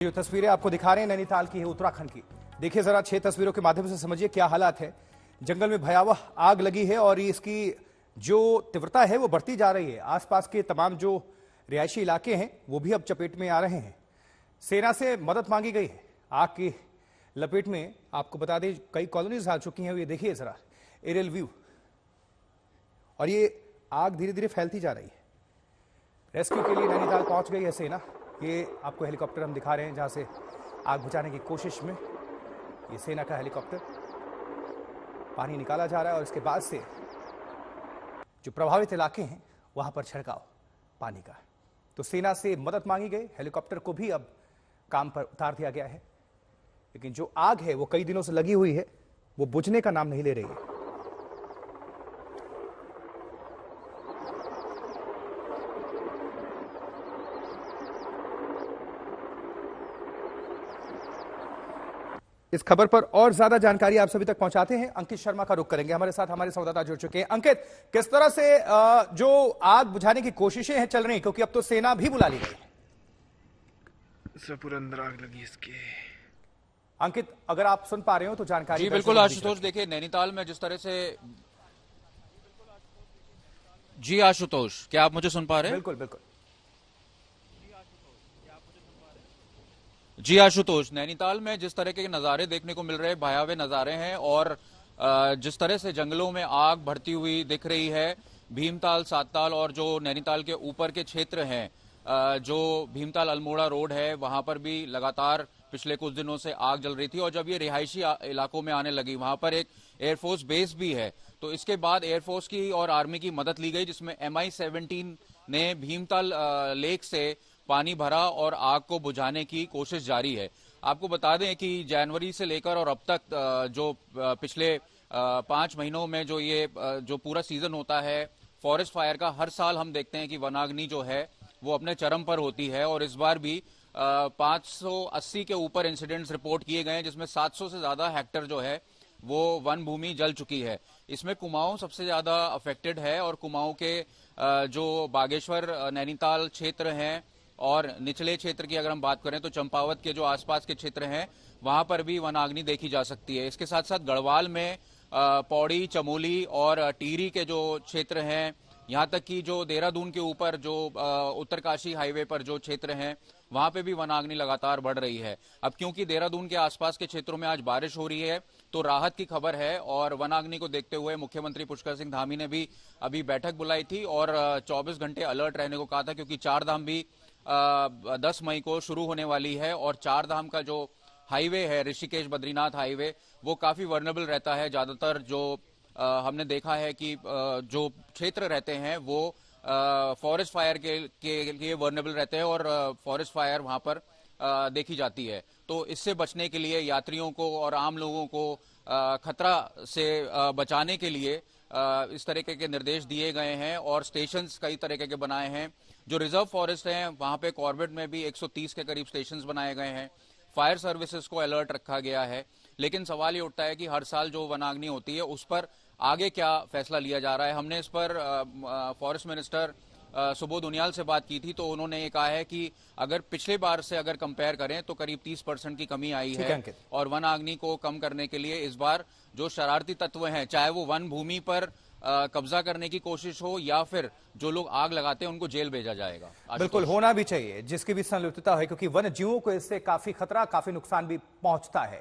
जो तस्वीरें आपको दिखा रहे हैं नैनीताल की है, उत्तराखंड की। देखिए जरा 6 तस्वीरों के माध्यम से समझिए क्या हालात है। जंगल में भयावह आग लगी है और इसकी जो तीव्रता है वो बढ़ती जा रही है। आसपास के तमाम जो रिहायशी इलाके हैं वो भी अब चपेट में आ रहे हैं। सेना से मदद मांगी गई है। आग की लपेट में आपको बता दें कई कॉलोनीज आ चुकी हैं। ये देखिए जरा एरियल व्यू, और ये आग धीरे धीरे फैलती जा रही है। रेस्क्यू के लिए नैनीताल पहुंच गई है सेना। ये आपको हेलीकॉप्टर हम दिखा रहे हैं जहां से आग बुझाने की कोशिश में ये सेना का हेलीकॉप्टर पानी निकाला जा रहा है और इसके बाद से जो प्रभावित इलाके हैं वहां पर छिड़काव पानी का। तो सेना से मदद मांगी गई, हेलीकॉप्टर को भी अब काम पर उतार दिया गया है। लेकिन जो आग है वो कई दिनों से लगी हुई है, वो बुझने का नाम नहीं ले रही है। इस खबर पर और ज्यादा जानकारी आप सभी तक पहुंचाते हैं। अंकित शर्मा का रुख करेंगे, हमारे साथ हमारे संवाददाता जुड़ चुके हैं। अंकित, किस तरह से जो आग बुझाने की कोशिशें हैं चल रही हैं, क्योंकि अब तो सेना भी बुला ली गई है। सब पूरे अंदर आग लगी इसके। अंकित, अगर आप सुन पा रहे हो तो जानकारी। जी बिल्कुल आशुतोष, देखिए नैनीताल में जिस तरह से। जी आशुतोष, क्या आप मुझे सुन पा रहे हैं? बिल्कुल बिल्कुल। जी आशुतोष, नैनीताल में जिस तरह के नज़ारे देखने को मिल रहे हैं, भयावह नज़ारे हैं, और जिस तरह से जंगलों में आग बढ़ती हुई दिख रही है, भीमताल, सातताल और जो नैनीताल के ऊपर के क्षेत्र हैं, जो भीमताल अल्मोड़ा रोड है, वहां पर भी लगातार पिछले कुछ दिनों से आग जल रही थी। और जब ये रिहायशी इलाकों में आने लगी, वहां पर एक एयरफोर्स बेस भी है, तो इसके बाद एयरफोर्स की और आर्मी की मदद ली गई, जिसमें MI-17 ने भीमताल लेक से पानी भरा और आग को बुझाने की कोशिश जारी है। आपको बता दें कि जनवरी से लेकर और अब तक जो पिछले 5 महीनों में जो ये जो पूरा सीजन होता है फॉरेस्ट फायर का, हर साल हम देखते हैं कि वनाग्नि जो है वो अपने चरम पर होती है। और इस बार भी 580 के ऊपर इंसिडेंट्स रिपोर्ट किए गए हैं, जिसमें 700 से ज्यादा हेक्टर जो है वो वन भूमि जल चुकी है। इसमें कुमाऊं सबसे ज्यादा अफेक्टेड है, और कुमाऊं के जो बागेश्वर नैनीताल क्षेत्र हैं और निचले क्षेत्र की अगर हम बात करें तो चंपावत के जो आसपास के क्षेत्र हैं वहां पर भी वनाग्नि देखी जा सकती है। इसके साथ साथ गढ़वाल में पौड़ी, चमोली और टिहरी के जो क्षेत्र हैं, यहां तक कि जो देहरादून के ऊपर जो उत्तरकाशी हाईवे पर जो क्षेत्र हैं वहां पे भी वनाग्नि लगातार बढ़ रही है। अब क्योंकि देहरादून के आसपास के क्षेत्रों में आज बारिश हो रही है तो राहत की खबर है, और वनाग्नि को देखते हुए मुख्यमंत्री पुष्कर सिंह धामी ने भी अभी बैठक बुलाई थी और 24 घंटे अलर्ट रहने को कहा था, क्योंकि चारधाम भी 10 मई को शुरू होने वाली है। और चारधाम का जो हाईवे है, ऋषिकेश बद्रीनाथ हाईवे, वो काफी वर्नेबल रहता है। ज्यादातर जो हमने देखा है कि जो क्षेत्र रहते हैं वो फॉरेस्ट फायर के लिए वर्नेबल रहते हैं, और फॉरेस्ट फायर वहां पर देखी जाती है। तो इससे बचने के लिए यात्रियों को और आम लोगों को खतरा से बचाने के लिए इस तरीके के निर्देश दिए गए हैं, और स्टेशंस कई तरीके के बनाए हैं। जो रिजर्व फॉरेस्ट हैं वहां पे कॉर्बेट में भी 130 के करीब स्टेशंस बनाए गए हैं। फायर सर्विसेज को अलर्ट रखा गया है। लेकिन सवाल ये उठता है कि हर साल जो वनाग्नि होती है उस पर आगे क्या फैसला लिया जा रहा है। हमने इस पर फॉरेस्ट मिनिस्टर सुबोध उनियाल से बात की थी, तो उन्होंने ये कहा है कि अगर पिछले बार से अगर कंपेयर करें तो करीब 30% की कमी आई है, और वनाग्नि को कम करने के लिए इस बार जो शरारती तत्व हैं, चाहे वो वन भूमि पर कब्जा करने की कोशिश हो या फिर जो लोग आग लगाते हैं उनको जेल भेजा जाएगा। बिल्कुल होना भी चाहिए, जिसकी भी संलिप्तता है, क्योंकि वन्य जीवों को इससे काफी खतरा, काफी नुकसान भी पहुंचता है।